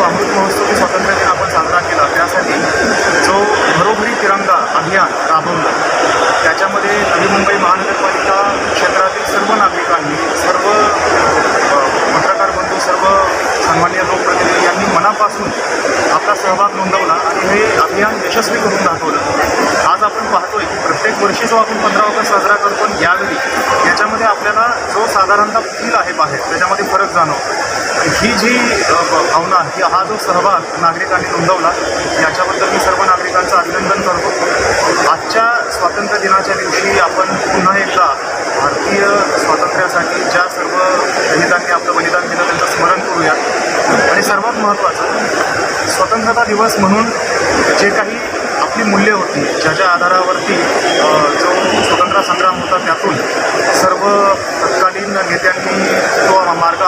अमृत महोत्सवी स्वातंत्र्य दिन आपण साजरा केला त्यासाठी जो घरोघरी तिरंगा अभियान राबवलं त्याच्यामध्ये नवी मुंबई महानगरपालिका क्षेत्रातील सर्व नागरिकांनी सर्व पत्रकार बंधू सर्व सन्माननीय लोकप्रतिनिधी यांनी मनापासून आपला सहभाग नोंदवला आणि हे अभियान यशस्वी करून दाखवलं। आज आपण पाहतोय की प्रत्येक वर्षी जो आपण 15 ऑगस्ट साजरा करतो यावेळी याच्यामध्ये आपल्याला जो साधारणतः फील आहे बाहेर त्याच्यामध्ये फरक जाणवतो। ही जी भावना हा जो सहभाग नागरिकांनी नोंदवला याच्याबद्दल मी सर्व नागरिकांचं अभिनंदन करतो। आजच्या स्वातंत्र्य दिनाच्या दिवशी आपण पुन्हा एकदा भारतीय स्वातंत्र्यासाठी ज्या सर्व शहीदांनी आपलं बलिदान दिलं त्यांचं स्मरण करूया आणि सर्वात महत्त्वाचं स्वतंत्रता दिवस म्हणून जे काही आपली मूल्य होती ज्याच्या आधारावरती जो स्वतंत्र संग्राम होता त्यातून सर्व तत्कालीन नेत्यांनी तो मार्ग